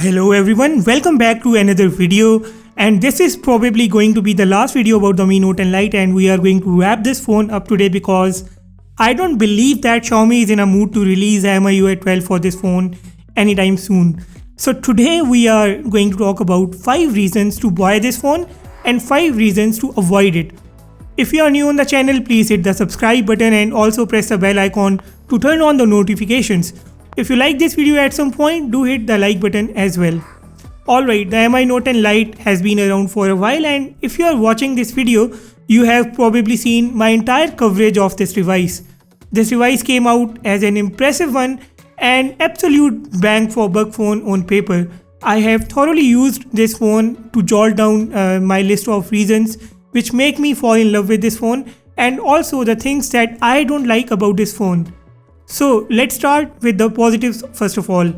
Hello everyone, welcome back to another video, and this is probably going to be the last video about the Mi Note and Lite, and we are going to wrap this phone up today because I don't believe that Xiaomi is in a mood to release MIUI 12 for this phone anytime soon. So today we are going to talk about 5 reasons to buy this phone and 5 reasons to avoid it. If you are new on the channel, please hit the subscribe button and also press the bell icon to turn on the notifications. If you like this video at some point, do hit the like button as well. Alright, the Mi Note and Lite has been around for a while, and if you are watching this video, you have probably seen my entire coverage of this device. This device came out as an impressive one and absolute bang for buck phone on paper. I have thoroughly used this phone to jot down my list of reasons which make me fall in love with this phone, and also the things that I don't like about this phone. So let's start with the positives first of all.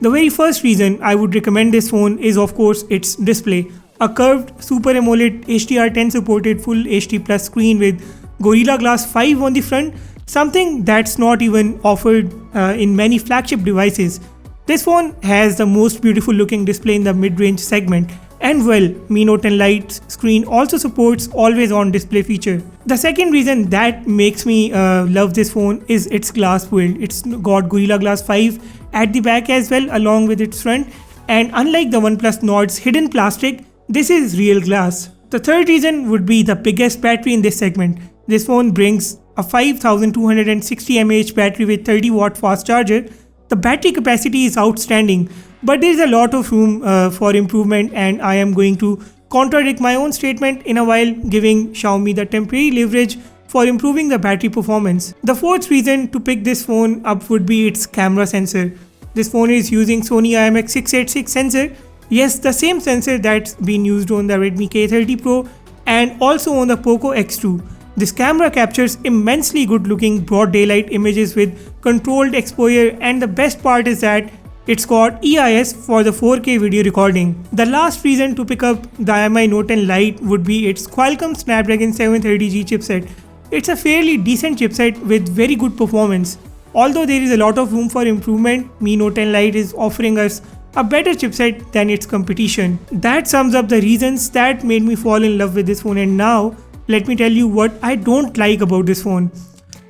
The very first reason I would recommend this phone is of course its display. A curved Super AMOLED HDR10 supported Full HD Plus screen with Gorilla Glass 5 on the front, something that's not even offered in many flagship devices. This phone has the most beautiful looking display in the mid-range segment, and well, Mi Note and Lite's screen also supports always on display feature. The second reason that makes me love this phone is its glass build. It's got Gorilla Glass 5 at the back as well along with its front, and unlike the OnePlus Nord's hidden plastic, this is real glass. The third reason would be the biggest battery in this segment. This phone brings a 5260 mAh battery with 30 watt fast charger. The battery capacity is outstanding, but there is a lot of room for improvement, and I am going to contradict my own statement in a while, giving Xiaomi the temporary leverage for improving the battery performance. The fourth reason to pick this phone up would be its camera sensor. This phone is using Sony IMX686 sensor. Yes, the same sensor that's been used on the Redmi K30 Pro and also on the Poco X2. This camera captures immensely good looking broad daylight images with controlled exposure, and the best part is that it's got EIS for the 4K video recording. The last reason to pick up the Mi Note and Lite would be its Qualcomm Snapdragon 730G chipset. It's a fairly decent chipset with very good performance. Although there is a lot of room for improvement, Mi Note and Lite is offering us a better chipset than its competition. That sums up the reasons that made me fall in love with this phone, and now let me tell you what I don't like about this phone.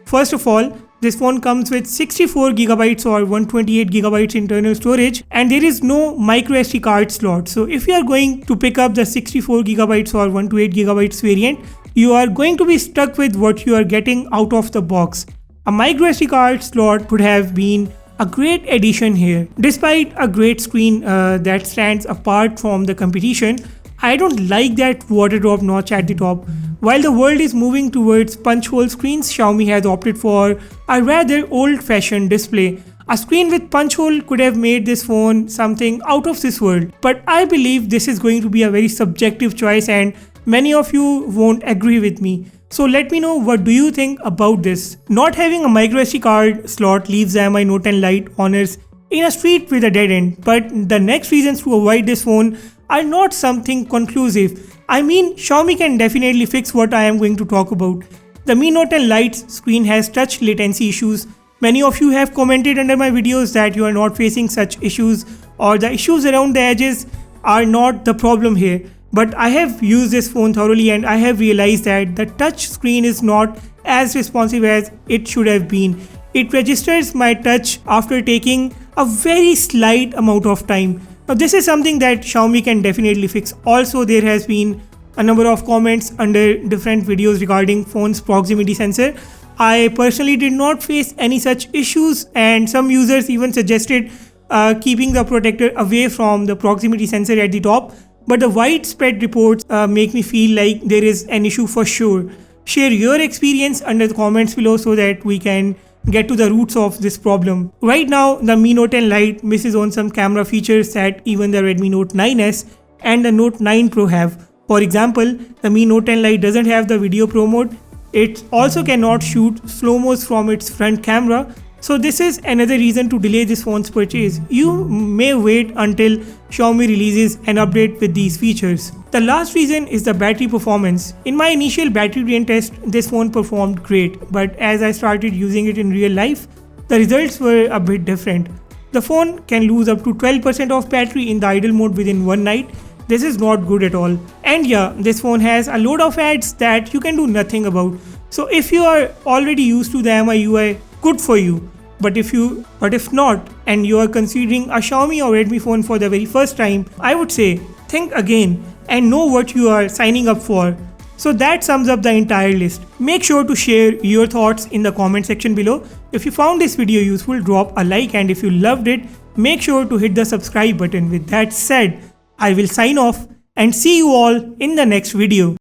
First of all, this phone comes with 64GB or 128GB internal storage, and there is no microSD card slot. So if you are going to pick up the 64GB or 128GB variant, you are going to be stuck with what you are getting out of the box. A microSD card slot would have been a great addition here. Despite a great screen that stands apart from the competition, I don't like that water drop notch at the top. While the world is moving towards punch hole screens, Xiaomi has opted for a rather old-fashioned display. A screen with punch hole could have made this phone something out of this world, but I believe this is going to be a very subjective choice and many of you won't agree with me. So let me know, what do you think about this? Not having a microSD card slot leaves the Mi Note and Lite owners in a street with a dead end, but the next reasons to avoid this phone are not something conclusive. I mean, Xiaomi can definitely fix what I am going to talk about. The Mi Note and Lite's screen has touch latency issues. Many of you have commented under my videos that you are not facing such issues, or the issues around the edges are not the problem here. But I have used this phone thoroughly and I have realized that the touch screen is not as responsive as it should have been. It registers my touch after taking a very slight amount of time. Now this is something that Xiaomi can definitely fix. Also, there has been a number of comments under different videos regarding phone's proximity sensor. I personally did not face any such issues, and some users even suggested keeping the protector away from the proximity sensor at the top. But the widespread reports make me feel like there is an issue for sure. Share your experience under the comments below so that we can get to the roots of this problem. Right now, the Mi Note and Lite misses on some camera features that even the Redmi Note 9S and the Note 9 Pro have. For example, the Mi Note and Lite doesn't have the video pro mode. It also cannot shoot slow-mos from its front camera. So this is another reason to delay this phone's purchase. You may wait until Xiaomi releases an update with these features. The last reason is the battery performance. In my initial battery drain test, this phone performed great, but as I started using it in real life, the results were a bit different. The phone can lose up to 12% of battery in the idle mode within one night. This is not good at all. And yeah, this phone has a load of ads that you can do nothing about. So if you are already used to the MI UI, good for you. But if not, and you are considering a Xiaomi or Redmi phone for the very first time, I would say think again and know what you are signing up for. So that sums up the entire list. Make sure to share your thoughts in the comment section below. If you found this video useful, drop a like, and if you loved it, make sure to hit the subscribe button. With that said, I will sign off and see you all in the next video.